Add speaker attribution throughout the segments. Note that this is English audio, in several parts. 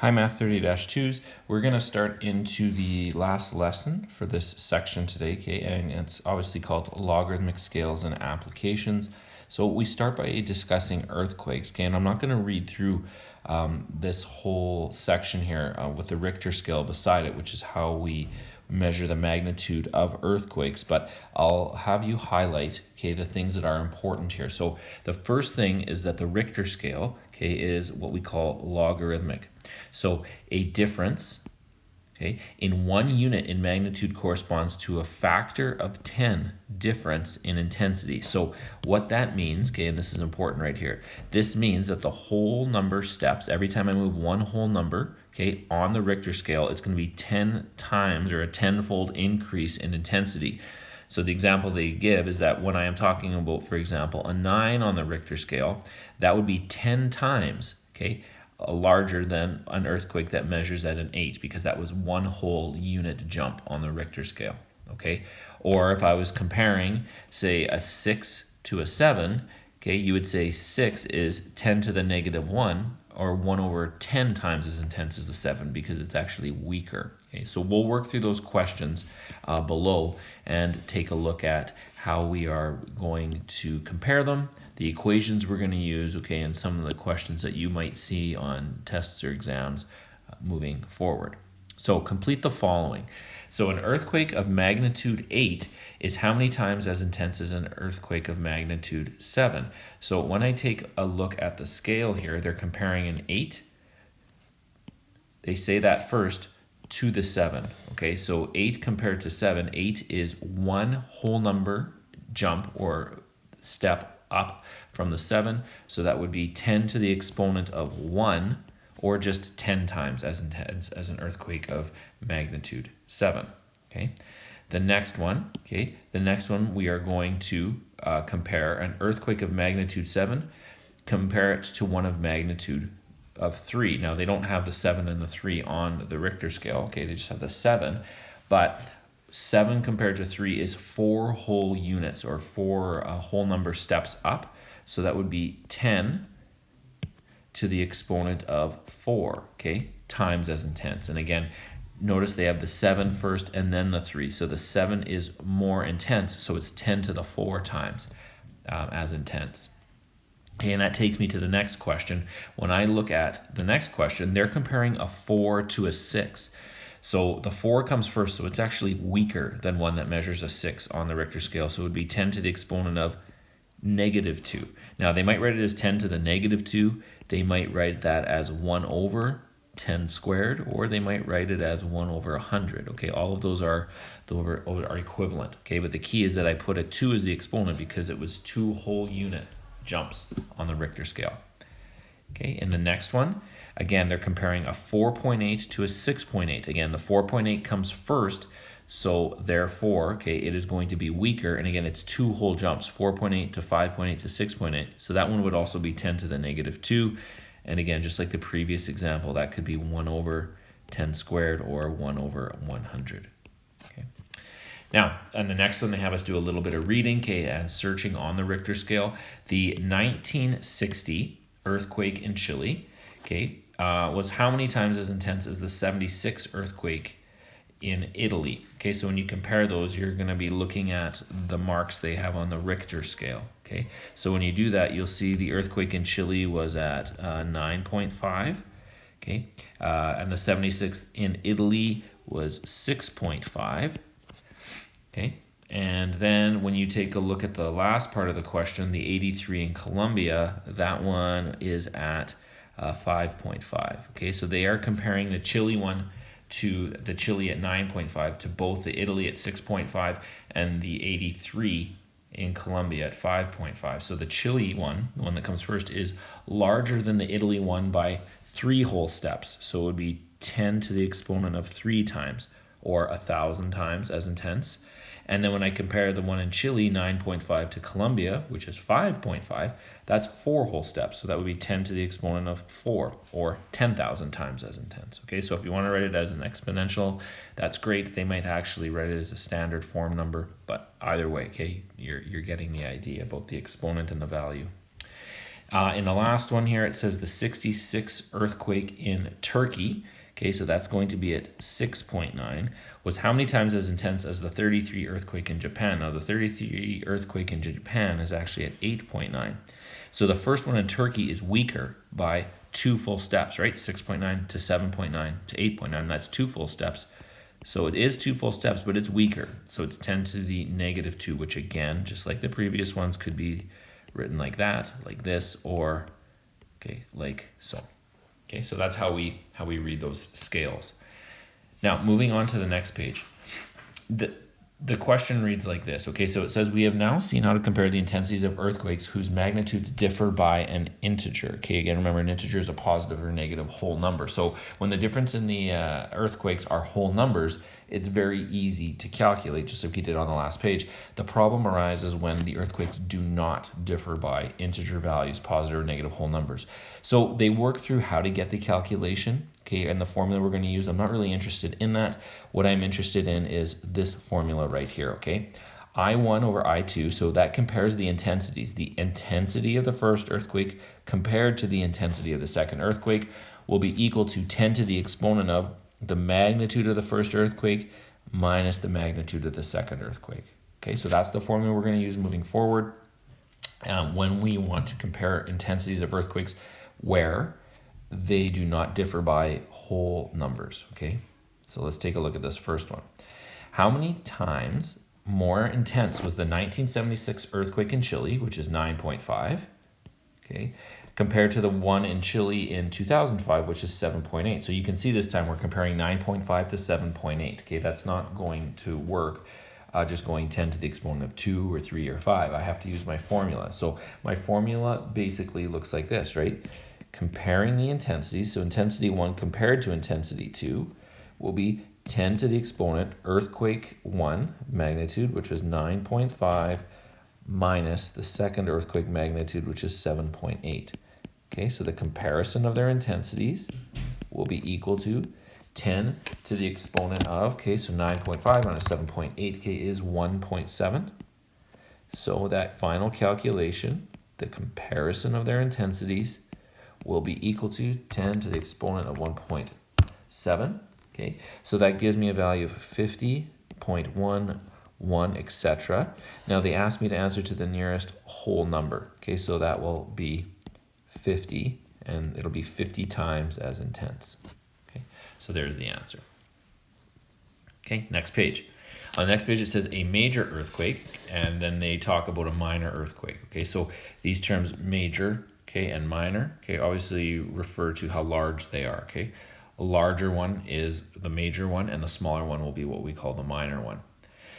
Speaker 1: Hi Math 30-2s. We're going to start into the last lesson for this section today, okay, and it's obviously called Logarithmic Scales and Applications. So we start by discussing earthquakes, okay, and I'm not going to read through this whole section here with the Richter scale beside it, which is how we measure the magnitude of earthquakes, but I'll have you highlight, okay, the things that are important here. So the first thing is that the Richter scale, okay, is what we call logarithmic. So a difference, okay, in 1 unit in magnitude corresponds to a factor of 10 difference in intensity. So what that means, okay, and this is important right here, this means that the whole number steps, every time I move one whole number, okay, on the Richter scale, it's going to be 10 times or a tenfold increase in intensity. So the example they give is that when I am talking about, for example, a 9 on the Richter scale, that would be 10 times, okay, larger than an earthquake that measures at an 8, because that was one whole unit jump on the Richter scale, okay? Or if I was comparing, say, a 6 to a 7, okay, you would say 6 is 10 to the negative 1, or 1 over 10 times as intense as the 7, because it's actually weaker. Okay, so we'll work through those questions below and take a look at how we are going to compare them, the equations we're going to use, okay, and some of the questions that you might see on tests or exams moving forward. So complete the following. So an earthquake of magnitude 8 is how many times as intense as an earthquake of magnitude 7? So when I take a look at the scale here, they're comparing an 8. They say that first to the 7. Okay, so 8 compared to 7, 8 is one whole number jump or step up from the 7. So that would be 10 to the exponent of 1, or just 10 times as intense as an earthquake of magnitude 7. Okay, the next one, we are going to compare an earthquake of magnitude 7, compare it to one of magnitude of 3. Now they don't have the 7 and the 3 on the Richter scale, okay, they just have the 7, but 7 compared to 3 is 4 whole units, or 4 whole number steps up, so that would be 10 to the exponent of 4, okay, times as intense. And again, notice they have the 7 first and then the 3, so the 7 is more intense, so it's 10 to the 4 times as intense. Okay, and that takes me to the next question. When I look at the next question, they're comparing a 4 to a 6. So the 4 comes first, so it's actually weaker than one that measures a 6 on the Richter scale, so it would be 10 to the exponent of negative 2. Now they might write it as 10 to the negative 2, they might write that as 1 over 10 squared, or they might write it as 1 over 100. Okay, all of those are equivalent. Okay, but the key is that I put a 2 as the exponent because it was 2 whole unit jumps on the Richter scale. Okay, in the next one, again, they're comparing a 4.8 to a 6.8. Again, the 4.8 comes first, so therefore, okay, it is going to be weaker. And again, it's 2 whole jumps, 4.8 to 5.8 to 6.8. So that one would also be 10 to the negative 2. And again, just like the previous example, that could be 1 over 10 squared or 1 over 100. Okay. Now, on the next one, they have us do a little bit of reading, okay, and searching on the Richter scale. The 1960 earthquake in Chile, okay, was how many times as intense as the 76 earthquake in Italy? Okay, so when you compare those, you're going to be looking at the marks they have on the Richter scale. Okay, so when you do that, you'll see the earthquake in Chile was at 9.5. Okay, and the 76th in Italy was 6.5. Okay, and then when you take a look at the last part of the question, the 83 in Colombia, that one is at 5.5. Okay, so they are comparing the Chile one to the Chile at 9.5 to both the Italy at 6.5 and the 83 in Colombia at 5.5. So the Chile one, the one that comes first, is larger than the Italy one by 3 whole steps. So it would be 10 to the exponent of 3 times, or 1,000 times as intense. And then when I compare the one in Chile, 9.5, to Colombia, which is 5.5, that's 4 whole steps. So that would be 10 to the exponent of 4, or 10,000 times as intense. Okay, so if you want to write it as an exponential, that's great. They might actually write it as a standard form number, but either way, okay, you're getting the idea about the exponent and the value. In the last one here, it says the 66 earthquake in Turkey, okay, so that's going to be at 6.9, was how many times as intense as the 33 earthquake in Japan? Now, the 33 earthquake in Japan is actually at 8.9. So the first one in Turkey is weaker by 2 full steps, right? 6.9 to 7.9 to 8.9. That's 2 full steps. So it is 2 full steps, but it's weaker. So it's 10 to the negative 2, which again, just like the previous ones, could be written like that, like this, or okay, like so. Okay, so that's how we read those scales. Now, moving on to the next page. The question reads like this. Okay, so it says we have now seen how to compare the intensities of earthquakes whose magnitudes differ by an integer. Okay, again, remember an integer is a positive or negative whole number. So when the difference in the earthquakes are whole numbers, it's very easy to calculate, just like we did on the last page. The problem arises when the earthquakes do not differ by integer values, positive or negative whole numbers. So they work through how to get the calculation, okay, and the formula we're going to use. I'm not really interested in that. What I'm interested in is this formula right here, okay? I1 over I2, so that compares the intensities. The intensity of the first earthquake compared to the intensity of the second earthquake will be equal to 10 to the exponent of the magnitude of the first earthquake minus the magnitude of the second earthquake. Okay, so that's the formula we're going to use moving forward when we want to compare intensities of earthquakes where they do not differ by whole numbers. Okay, so let's take a look at this first one. How many times more intense was the 1976 earthquake in Chile, which is 9.5, okay, compared to the one in Chile in 2005, which is 7.8. So you can see this time we're comparing 9.5 to 7.8. Okay, that's not going to work. Just going 10 to the exponent of 2 or 3 or 5. I have to use my formula. So my formula basically looks like this, right? Comparing the intensities, so intensity 1 compared to intensity 2 will be 10 to the exponent earthquake 1 magnitude, which was 9.5, minus the second earthquake magnitude, which is 7.8. Okay, so the comparison of their intensities will be equal to 10 to the exponent of, okay, so 9.5 minus 7.8, okay, is 1.7. So that final calculation, the comparison of their intensities, will be equal to 10 to the exponent of 1.7. Okay, so that gives me a value of 50.11, etc. Now they asked me to answer to the nearest whole number. Okay, so that will be 50, and it'll be 50 times as intense. Okay, so there's the answer. Okay, next page. On the next page, it says a major earthquake, and then they talk about a minor earthquake. Okay, so these terms major, okay, and minor, okay, obviously refer to how large they are. Okay, a larger one is the major one, and the smaller one will be what we call the minor one.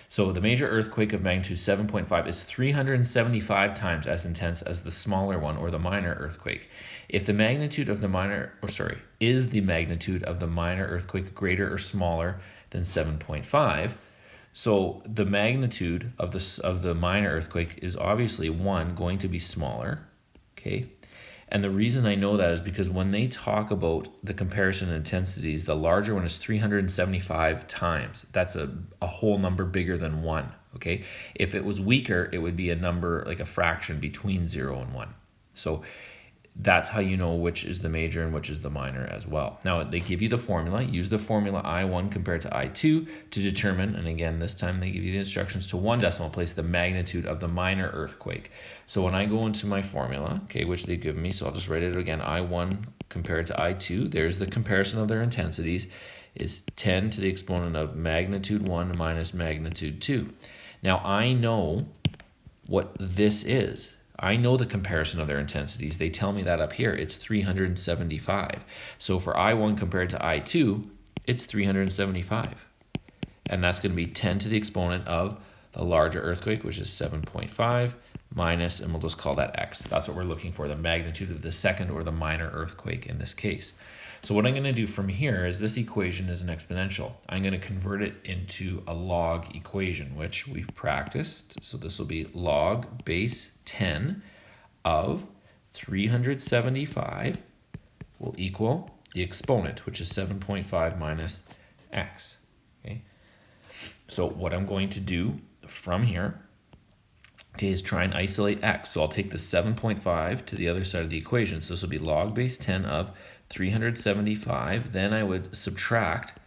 Speaker 1: So the major earthquake of magnitude 7.5 is 375 times as intense as the smaller one, or the minor earthquake. If the magnitude of the minor, is the magnitude of the minor earthquake greater or smaller than 7.5? So the magnitude of the minor earthquake is obviously 1 going to be smaller, okay? And the reason I know that is because when they talk about the comparison intensities, the larger one is 375 times. That's a whole number bigger than 1, okay? If it was weaker, it would be a number, like a fraction between 0 and 1. So that's how you know which is the major and which is the minor as well. Now, they give you the formula. Use the formula I1 compared to I2 to determine, and again, this time they give you the instructions to 1 decimal place, the magnitude of the minor earthquake. So when I go into my formula, okay, which they've given me, so I'll just write it again, I1 compared to I2, there's the comparison of their intensities, is 10 to the exponent of magnitude 1 minus magnitude 2. Now, I know what this is. I know the comparison of their intensities. They tell me that up here. It's 375. So for I1 compared to I2, it's 375. And that's going to be 10 to the exponent of the larger earthquake, which is 7.5, minus, and we'll just call that x. That's what we're looking for, the magnitude of the second or the minor earthquake in this case. So what I'm going to do from here is this equation is an exponential. I'm going to convert it into a log equation, which we've practiced. So this will be log base 10 of 375 will equal the exponent, which is 7.5 minus x. Okay. So what I'm going to do from here, okay, is try and isolate x. So I'll take the 7.5 to the other side of the equation. So this will be log base 10 of 375. Then I would subtract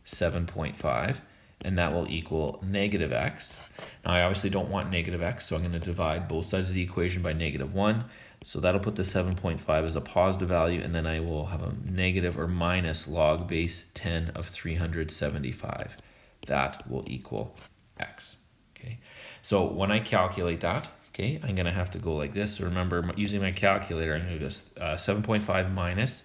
Speaker 1: 7.5, and that will equal negative x. Now I obviously don't want negative x, so I'm going to divide both sides of the equation by -1. So that'll put the 7.5 as a positive value, and then I will have a negative or minus log base 10 of 375. That will equal x. Okay, so when I calculate that, okay, I'm going to have to go like this. So remember, using my calculator, I'm going to go 7.5 minus,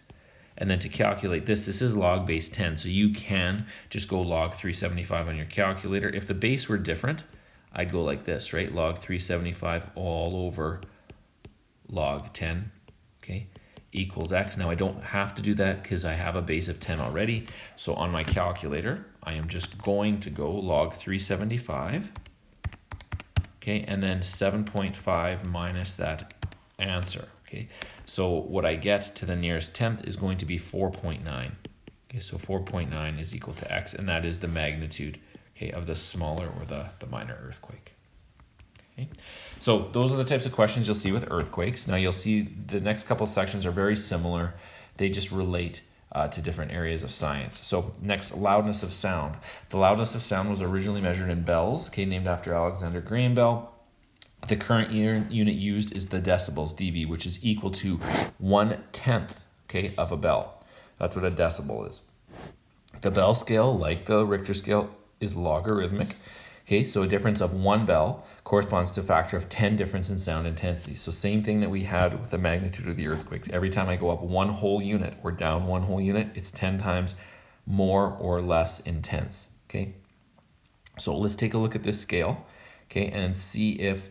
Speaker 1: and then to calculate this is log base 10. So you can just go log 375 on your calculator. If the base were different, I'd go like this, right? Log 375 all over log 10, okay, equals x. Now I don't have to do that because I have a base of 10 already. So on my calculator, I am just going to go log 375, okay, and then 7.5 minus that answer, okay. So what I get to the nearest tenth is going to be 4.9. Okay, so 4.9 is equal to x, and that is the magnitude, okay, of the smaller or the minor earthquake. Okay. So those are the types of questions you'll see with earthquakes. Now you'll see the next couple of sections are very similar. They just relate to different areas of science. So next, loudness of sound. The loudness of sound was originally measured in bells, okay, named after Alexander Graham Bell. The current unit used is the decibels, dB, which is equal to 1/10, okay, of a bell. That's what a decibel is. The Bell scale, like the Richter scale, is logarithmic. Okay, so a difference of 1 bell corresponds to a factor of 10 difference in sound intensity. So same thing that we had with the magnitude of the earthquakes. Every time I go up 1 whole unit or down 1 whole unit, it's 10 times more or less intense. Okay, so let's take a look at this scale, okay, and see if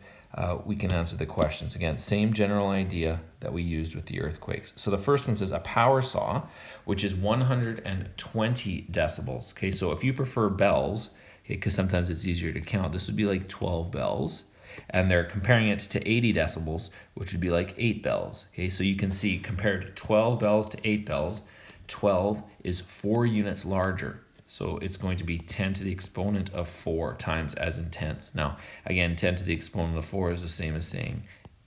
Speaker 1: we can answer the questions. Again, same general idea that we used with the earthquakes. So the first one says a power saw, which is 120 decibels. Okay, so if you prefer bells, because sometimes it's easier to count, this would be like 12 bells. And they're comparing it to 80 decibels, which would be like 8 bells. Okay, so you can see compared to 12 bells to 8 bells, 12 is 4 units larger. So it's going to be 10 to the exponent of 4 times as intense. Now, again, 10 to the exponent of 4 is the same as saying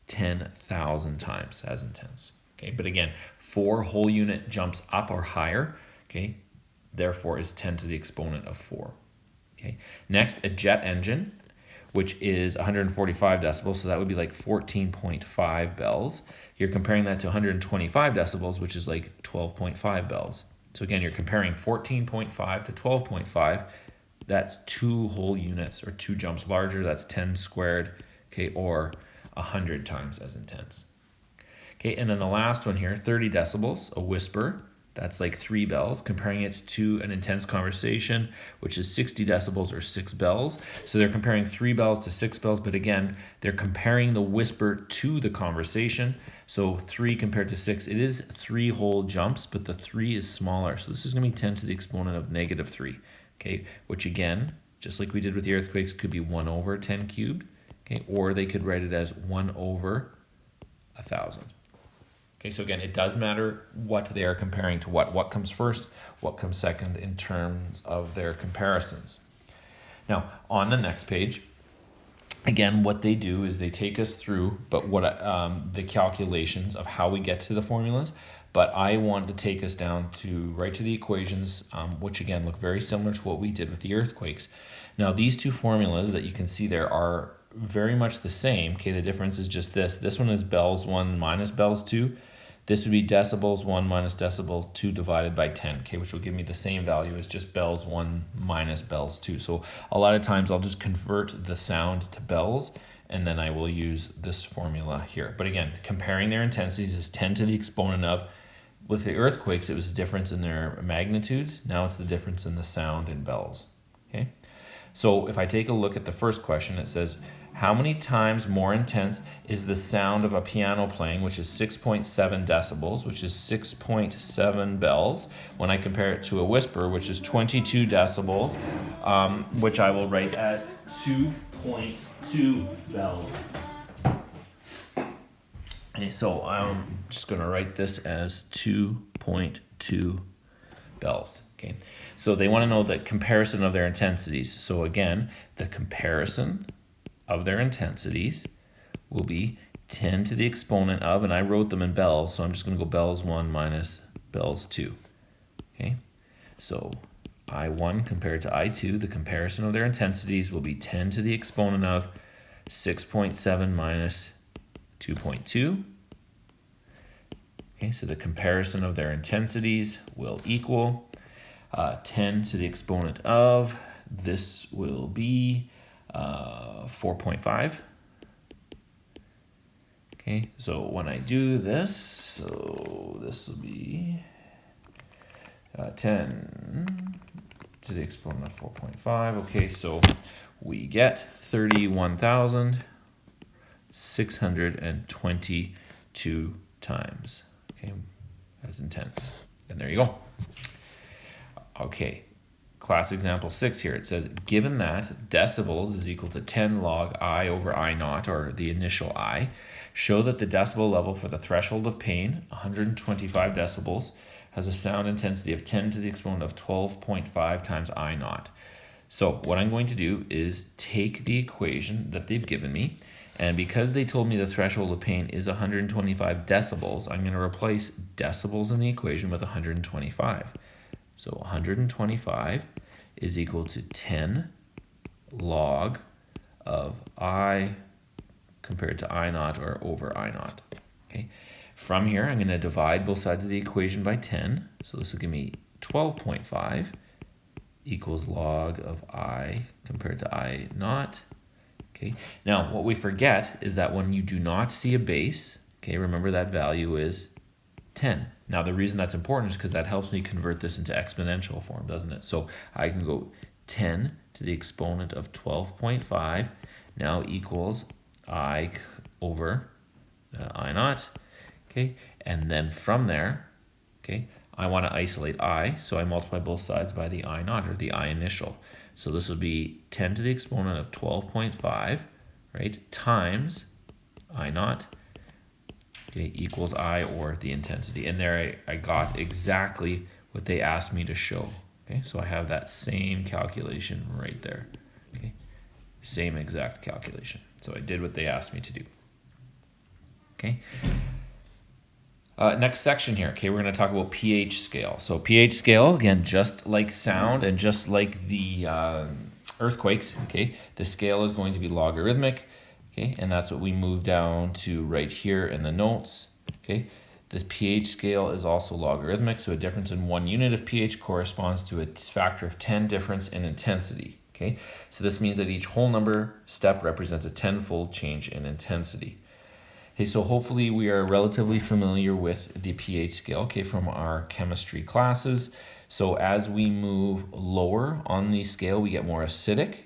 Speaker 1: 10,000 times as intense. Okay, but again, 4 whole unit jumps up or higher, okay, therefore is 10 to the exponent of 4. Okay, next, a jet engine, which is 145 decibels, so that would be like 14.5 bells. You're comparing that to 125 decibels, which is like 12.5 bells. So again, you're comparing 14.5 to 12.5. That's 2 whole units or 2 jumps larger. That's 10 squared, okay, or 100 times as intense. Okay, and then the last one here, 30 decibels, a whisper. That's like 3 bells, comparing it to an intense conversation, which is 60 decibels or 6 bells. So they're comparing 3 bells to 6 bells, but again, they're comparing the whisper to the conversation. So 3 compared to 6, it is 3 whole jumps, but the 3 is smaller. So this is going to be 10 to the exponent of -3, okay? Which again, just like we did with the earthquakes, could be 1 over 10 cubed, okay? Or they could write it as 1 over 1,000. Okay, so again, it does matter what they are comparing to what. What comes first, what comes second in terms of their comparisons. Now, on the next page, again, what they do is they take us through the calculations of how we get to the formulas, but I want to take us down to right to the equations, which again look very similar to what we did with the earthquakes. Now, these two formulas that you can see there are very much the same. Okay, the difference is just this. This one is bells 1 minus bells 2. This would be decibels 1 minus decibels 2 divided by 10, okay, which will give me the same value as just bells 1 minus bells 2. So a lot of times I'll just convert the sound to bells, and then I will use this formula here. But again, comparing their intensities is 10 to the exponent of. With the earthquakes, it was a difference in their magnitudes. Now it's the difference in the sound in bells, okay? So if I take a look at the first question, it says, how many times more intense is the sound of a piano playing, which is 6.7 decibels, which is 6.7 bells, when I compare it to a whisper, which is 22 decibels, which I will write as 2.2 bells. Okay, so I'm just going to write this as 2.2 bells. Okay, so they want to know the comparison of their intensities. So again, the comparison of their intensities will be 10 to the exponent of, and I wrote them in Bell's, so I'm just going to go Bell's 1 minus Bell's 2. Okay, so I1 compared to I2, the comparison of their intensities will be 10 to the exponent of 6.7 minus 2.2. Okay, so the comparison of their intensities will equal 10 to the exponent of, this will be 4.5. Okay, so when I do this, so this will be 10 to the exponent of 4.5. Okay, so we get 31,622 times. Okay, as intense. And there you go. Okay, class example 6 here. It says, given that decibels is equal to 10 log I over I naught, or the initial I, show that the decibel level for the threshold of pain, 125 decibels, has a sound intensity of 10 to the exponent of 12.5 times I naught. So what I'm going to do is take the equation that they've given me, and because they told me the threshold of pain is 125 decibels, I'm going to replace decibels in the equation with 125. So 125 is equal to 10 log of I compared to I naught, or over I naught. Okay. From here, I'm going to divide both sides of the equation by 10. So this will give me 12.5 equals log of I compared to I naught. Okay. Now, what we forget is that when you do not see a base, okay, remember that value is 10. Now, the reason that's important is because that helps me convert this into exponential form, doesn't it? So I can go 10 to the exponent of 12.5 now equals I over I naught. Okay, and then from there, okay, I want to isolate I, so I multiply both sides by the I naught, or the I initial. So this would be 10 to the exponent of 12.5, right, times I naught, okay, equals I, or the intensity. And there I got exactly what they asked me to show. Okay, so I have that same calculation right there. Okay, same exact calculation. So I did what they asked me to do. Okay. Next section here, okay, we're going to talk about pH scale. So pH scale, again, just like sound and just like the earthquakes, okay, the scale is going to be logarithmic, okay, and that's what we move down to right here in the notes, okay. This pH scale is also logarithmic, so a difference in 1 unit of pH corresponds to a factor of 10 difference in intensity, okay. So this means that each whole number step represents a 10-fold change in intensity. Okay, so hopefully we are relatively familiar with the pH scale, okay, from our chemistry classes. So as we move lower on the scale, we get more acidic,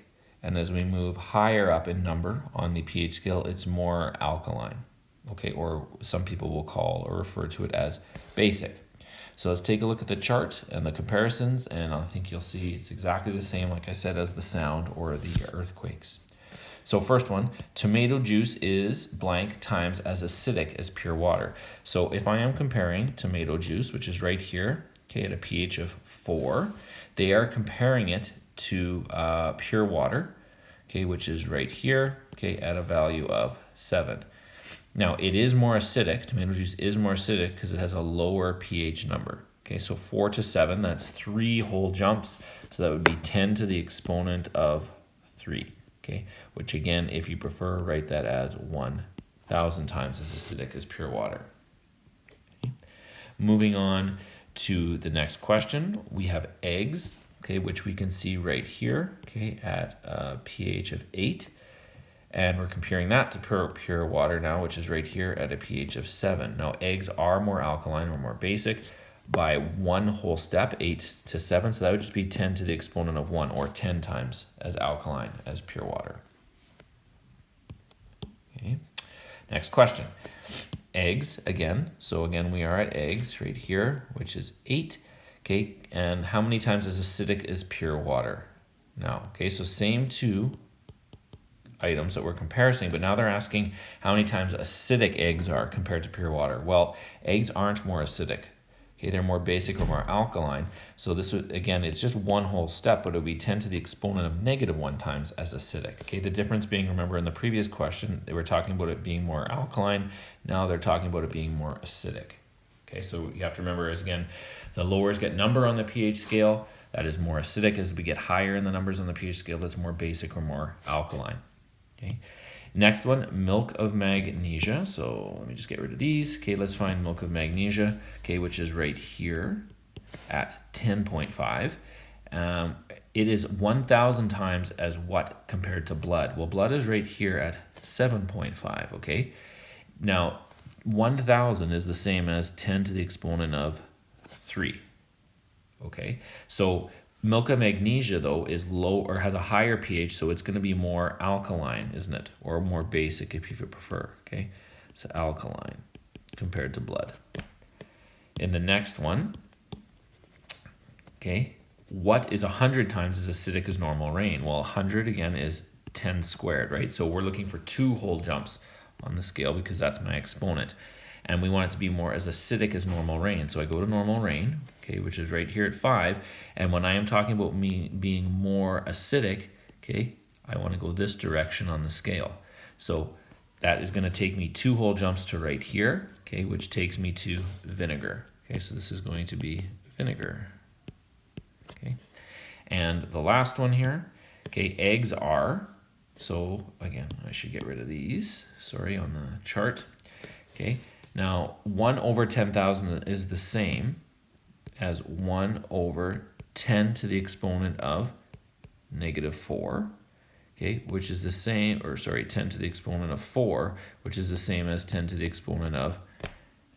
Speaker 1: and as we move higher up in number on the pH scale, it's more alkaline, okay, or some people will call or refer to it as basic. So let's take a look at the chart and the comparisons, and I think you'll see it's exactly the same, like I said, as the sound or the earthquakes. So first one, tomato juice is blank times as acidic as pure water. So if I am comparing tomato juice, which is right here, okay, at a pH of 4, they are comparing it to pure water, okay, which is right here, okay, at a value of 7. Now it is more acidic, tomato juice is more acidic because it has a lower pH number. Okay, so 4 to 7, that's 3 whole jumps. So that would be 10 to the exponent of 3. Okay, which again, if you prefer, write that as 1,000 times as acidic as pure water. Okay. Moving on to the next question, we have eggs, okay, which we can see right here, okay, at a pH of 8. And we're comparing that to pure water now, which is right here at a pH of 7. Now, eggs are more alkaline or more basic by 1 whole step, 8 to 7. So that would just be 10 to the exponent of 1, or 10 times as alkaline as pure water. Okay. Next question. Eggs again. So again, we are at eggs right here, which is 8. Okay. And how many times as acidic as pure water? Now, okay, so same two items that we're comparing, but now they're asking how many times acidic eggs are compared to pure water. Well, eggs aren't more acidic. Okay, they're more basic or more alkaline. So this would, again, it's just one whole step, but it would be 10 to the exponent of -1 times as acidic. Okay, the difference being, remember in the previous question, they were talking about it being more alkaline. Now they're talking about it being more acidic. Okay, so you have to remember is, again, the lowers get number on the pH scale. That is more acidic. As we get higher in the numbers on the pH scale, that's more basic or more alkaline. Okay. Next one, milk of magnesia. So let me just get rid of these. Okay, let's find milk of magnesia, okay, which is right here at 10.5. It is 1,000 times as what compared to blood? Well, blood is right here at 7.5, okay? Now, 1,000 is the same as 10 to the exponent of 3, okay? So milk of magnesia, though, is low or has a higher pH, so it's going to be more alkaline, isn't it? Or more basic, if you prefer, okay? So alkaline compared to blood. In the next one, okay, what is 100 times as acidic as normal rain? Well, 100, again, is 10 squared, right? So we're looking for 2 whole jumps on the scale because that's my exponent. And we want it to be more as acidic as normal rain. So I go to normal rain, okay, which is right here at 5. And when I am talking about me being more acidic, okay, I want to go this direction on the scale. So that is going to take me 2 whole jumps to right here, okay, which takes me to vinegar. Okay, so this is going to be vinegar. Okay, and the last one here, okay, eggs are, so again, I should get rid of these, sorry, on the chart. Okay, now 1 over 10,000 is the same as 1 over 10 to the exponent of -4, okay, which is the same, or sorry, 10 to the exponent of 4, which is the same as 10 to the exponent of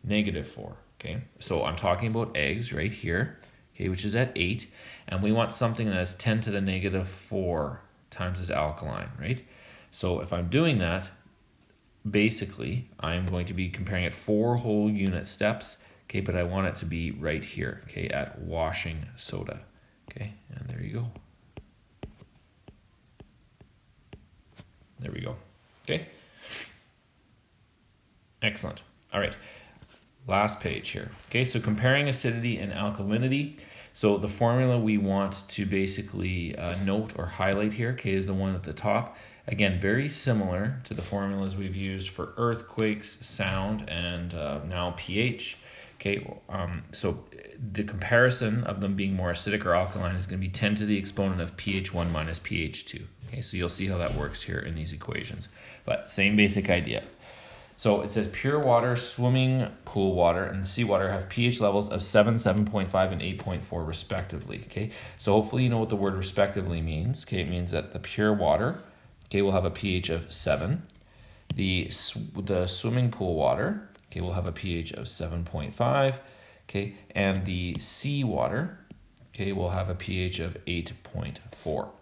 Speaker 1: -4, okay? So I'm talking about eggs right here, okay, which is at 8, and we want something that's 10 to the -4 times as alkaline, right? So if I'm doing that, basically, I'm going to be comparing at 4 whole unit steps, okay, but I want it to be right here, okay, at washing soda, okay, and there you go. There we go, okay? Excellent, all right. Last page here, okay, so comparing acidity and alkalinity. So the formula we want to basically note or highlight here, okay, is the one at the top. Again, very similar to the formulas we've used for earthquakes, sound, and now pH. Okay, so the comparison of them being more acidic or alkaline is going to be 10 to the exponent of pH1 minus pH2. Okay, so you'll see how that works here in these equations. But same basic idea. So it says pure water, swimming pool water, and seawater have pH levels of 7, 7.5, and 8.4 respectively. Okay, so hopefully you know what the word respectively means. Okay, it means that the pure water, okay, will have a pH of 7. The swimming pool water, okay, will have a pH of 7.5. Okay, and the seawater, okay, will have a pH of 8.4.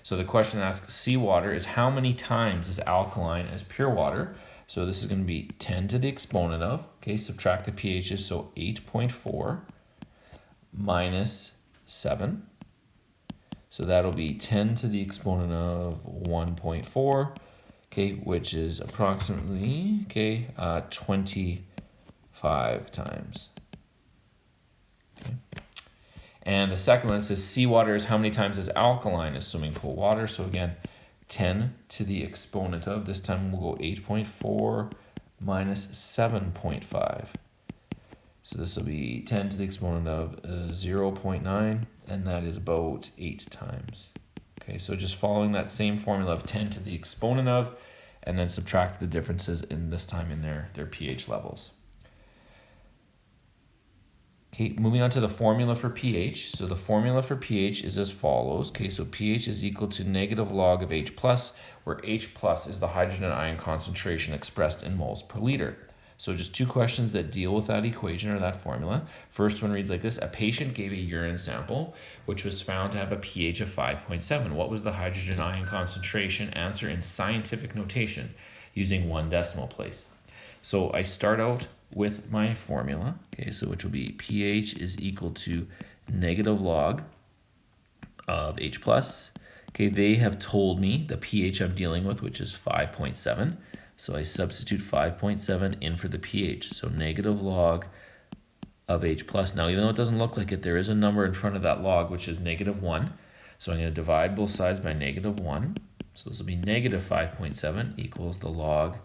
Speaker 1: So the question asks, seawater is how many times as alkaline as pure water? So this is going to be 10 to the exponent of, okay, subtract the pHs, so 8.4 minus 7. So that'll be 10 to the exponent of 1.4, okay, which is approximately, okay, 25 times. Okay. And the second one says seawater is how many times as alkaline as swimming pool water. So again, 10 to the exponent of, this time we'll go 8.4 minus 7.5. So this will be 10 to the exponent of 0.9, and that is about 8 times. Okay, so just following that same formula of 10 to the exponent of, and then subtract the differences in this time in their pH levels. Okay, moving on to the formula for pH. So the formula for pH is as follows. Okay, so pH is equal to negative log of H plus, where H plus is the hydrogen ion concentration expressed in moles per liter. So just 2 questions that deal with that equation or that formula. First one reads like this. A patient gave a urine sample, which was found to have a pH of 5.7. What was the hydrogen ion concentration? Answer in scientific notation using 1 decimal place. So I start out with my formula, okay, so which will be pH is equal to negative log of H plus. Okay, they have told me the pH I'm dealing with, which is 5.7. So I substitute 5.7 in for the pH. So negative log of h plus. Now, even though it doesn't look like it, there is a number in front of that log, which is -1. So I'm going to divide both sides by -1. So this will be -5.7 equals the log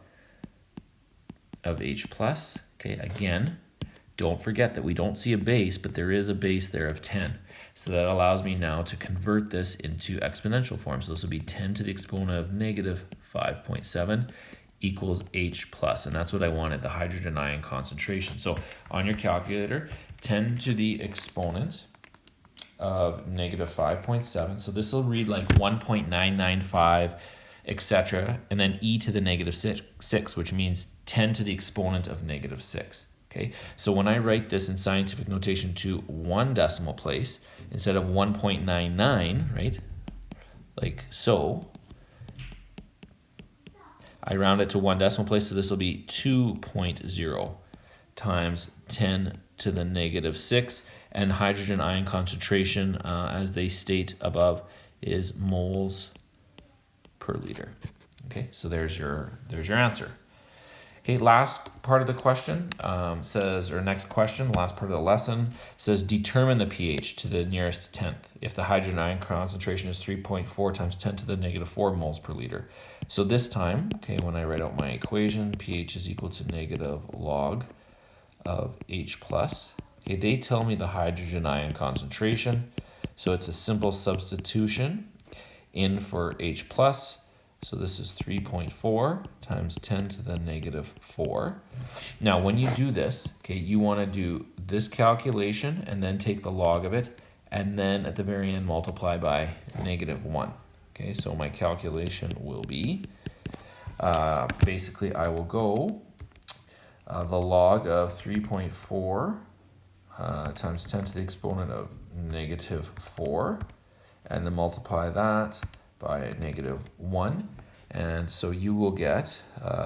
Speaker 1: of h plus. Okay, again, don't forget that we don't see a base, but there is a base there of 10. So that allows me now to convert this into exponential form. So this will be 10 to the exponent of -5.7 equals h plus. And that's what I wanted, the hydrogen ion concentration. So on your calculator, 10 to the exponent of -5.7. So this will read like 1.995, etc. And then e to the -6, which means 10 to the exponent of -6. Okay, so when I write this in scientific notation to one decimal place, instead of 1.99, right, like so, I round it to one decimal place, so this will be 2.0 times 10 to the -6, and hydrogen ion concentration, as they state above, is moles per liter. Okay, so there's your answer. Okay, last part of the question says, or next question, last part of the lesson says, determine the pH to the nearest tenth if the hydrogen ion concentration is 3.4 times 10 to the -4 moles per liter. So this time, okay, when I write out my equation, pH is equal to -log of H plus. Okay, they tell me the hydrogen ion concentration. So it's a simple substitution in for H plus. So this is 3.4 times 10 to the -4. Now, when you do this, okay, you want to do this calculation and then take the log of it, and then at the very end multiply by -1. Okay, so my calculation will be, basically I will go the log of 3.4 times 10 to the exponent of -4, and then multiply that by -1, and so you will get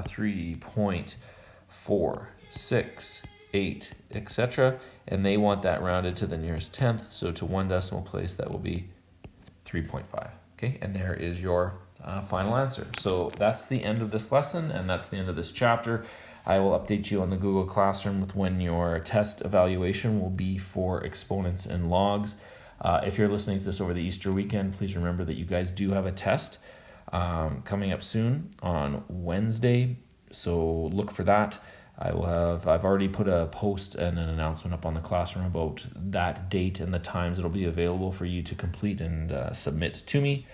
Speaker 1: 3.468, etc. And they want that rounded to the nearest tenth, so to one decimal place that will be 3.5. Okay, and there is your final answer. So that's the end of this lesson, and that's the end of this chapter. I will update you on the Google Classroom with when your test evaluation will be for exponents and logs. If you're listening to this over the Easter weekend, please remember that you guys do have a test coming up soon on Wednesday. So look for that. I've already put a post and an announcement up on the classroom about that date and the times it'll be available for you to complete and submit to me.